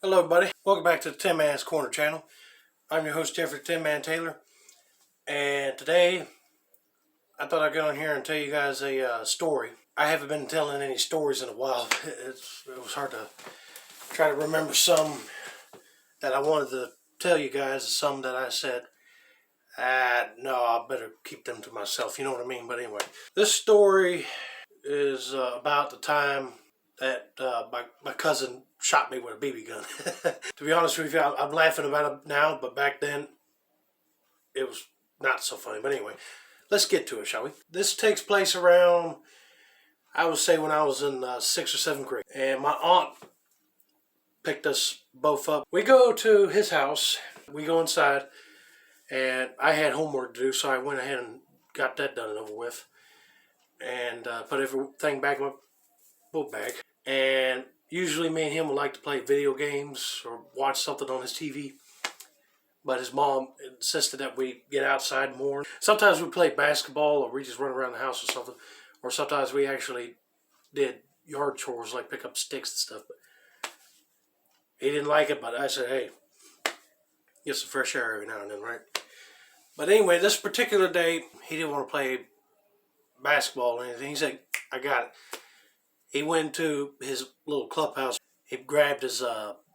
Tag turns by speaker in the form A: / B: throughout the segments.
A: Hello everybody, welcome back to the Tinmans Corner channel. I'm your host Jeffrey Tinman Taylor, and today I thought I'd get on here and tell you guys a story. I haven't been telling any stories in a while. It was hard to try to remember some that I wanted to tell you guys, some that I said, no, I better keep them to myself, you know what I mean? But anyway, this story is about the time that my cousin shot me with a BB gun. To be honest with you, I'm laughing about it now, but back then it was not so funny. But anyway, let's get to it, shall we? This takes place around, I would say, when I was in 6th or 7th grade. And my aunt picked us both up. We go to his house, we go inside, and I had homework to do, so I went ahead and got that done and over with. And put everything back in my book bag. And usually me and him would like to play video games or watch something on his TV. But his mom insisted that we get outside more. Sometimes we played basketball or we just run around the house or something. Or sometimes we actually did yard chores like pick up sticks and stuff. But he didn't like it, but I said, hey, get some fresh air every now and then, right? But anyway, this particular day, he didn't want to play basketball or anything. He said, I got it. He went to his little clubhouse. He grabbed his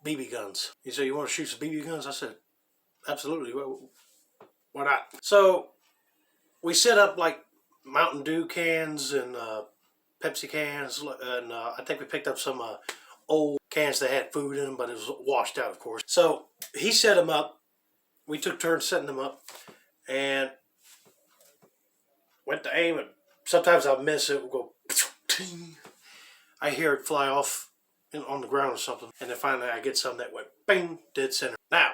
A: BB guns. He said, you want to shoot some BB guns? I said, absolutely. Why not? So we set up like Mountain Dew cans and Pepsi cans. And I think we picked up some old cans that had food in them, but it was washed out, of course. So he set them up. We took turns setting them up and went to aim. And sometimes I'll miss it. We'll go, I hear it fly off on the ground or something. And then finally I get something that went bing, dead center. Now,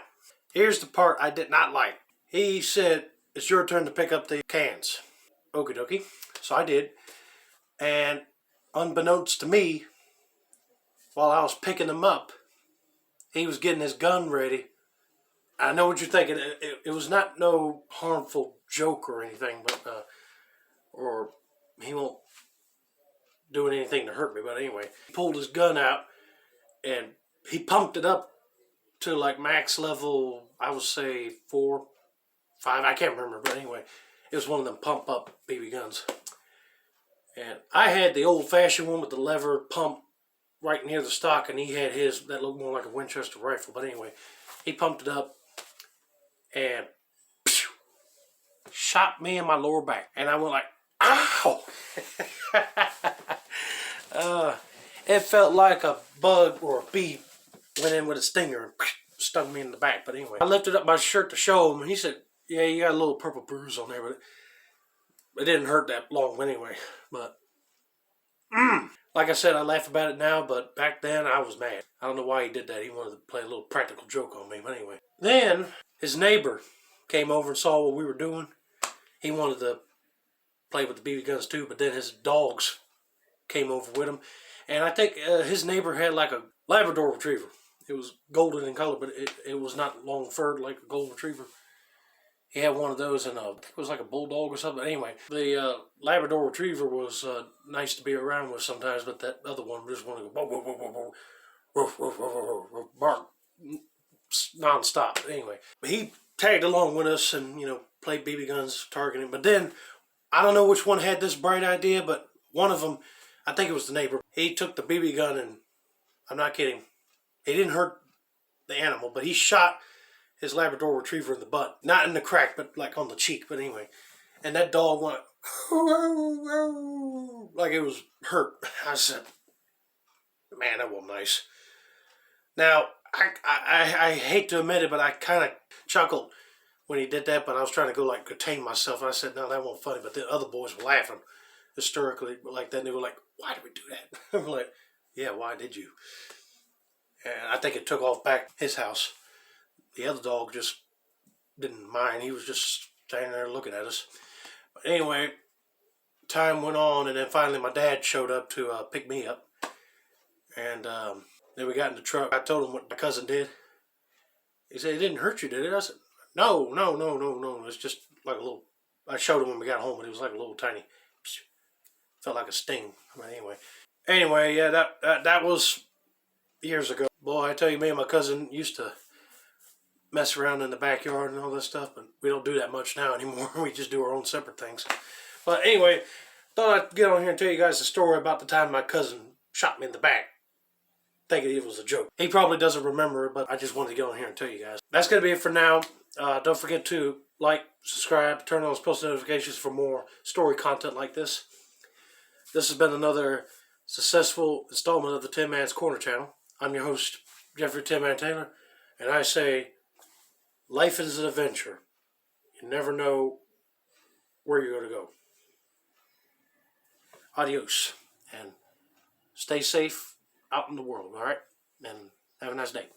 A: here's the part I did not like. He said, it's your turn to pick up the cans. Okie dokie. So I did. And unbeknownst to me, while I was picking them up, he was getting his gun ready. I know what you're thinking. It was not no harmful joke or anything, but or he won't doing anything to hurt me. But anyway, he pulled his gun out and he pumped it up to like max level, I would say 4, 5, I can't remember, but anyway, it was one of them pump up BB guns. And I had the old fashioned one with the lever pump right near the stock, and he had his that looked more like a Winchester rifle. But anyway, he pumped it up and phew, shot me in my lower back, and I went like, ow. It felt like a bug or a bee went in with a stinger and stung me in the back. But anyway, I lifted up my shirt to show him, and he said, yeah, you got a little purple bruise on there, but it didn't hurt that long anyway. But like I said, I laugh about it now, but back then I was mad. I don't know why he did that. He wanted to play a little practical joke on me. But anyway, then his neighbor came over and saw what we were doing. He wanted to play with the BB guns too, but then his dogs came over with him. And I think his neighbor had like a Labrador retriever. It was golden in color, but it was not long furred like a golden retriever. He had one of those, and it was like a bulldog or something. Anyway, the Labrador retriever was nice to be around with sometimes, but that other one just wanted to go, whoa, whoa, whoa, whoa, whoa, whoa, whoa, bark non-stop. Anyway, he tagged along with us and, played BB guns, targeting. But then, I don't know which one had this bright idea, but one of them, I think it was the neighbor, he took the BB gun and, I'm not kidding, he didn't hurt the animal, but he shot his Labrador retriever in the butt. Not in the crack, but like on the cheek. But anyway, and that dog went like it was hurt. I said, man, that wasn't nice. Now, I hate to admit it, but I kind of chuckled when he did that, but I was trying to go like contain myself. And I said, no, that wasn't funny. But the other boys were laughing hysterically like that. And they were like, why did we do that? I'm like, yeah, why did you? And I think it took off back his house. The other dog just didn't mind. He was just standing there looking at us. But anyway, time went on, and then finally my dad showed up to pick me up. And then we got in the truck. I told him what my cousin did. He said, it didn't hurt you, did it? I said, no. It's just like a little, I showed him when we got home, and it was like a little tiny, felt like a sting. But anyway, yeah, that was years ago. Boy, I tell you, me and my cousin used to mess around in the backyard and all this stuff, but we don't do that much now anymore. We just do our own separate things. But anyway, thought I'd get on here and tell you guys a story about the time my cousin shot me in the back, thinking it was a joke. He probably doesn't remember it, but I just wanted to get on here and tell you guys. That's going to be it for now. Don't forget to like, subscribe, turn on those post notifications for more story content like this. This has been another successful installment of the Tinmans Corner channel. I'm your host, Jeffrey Tinman Taylor, and I say, life is an adventure. You never know where you're going to go. Adios, and stay safe out in the world, all right? And have a nice day.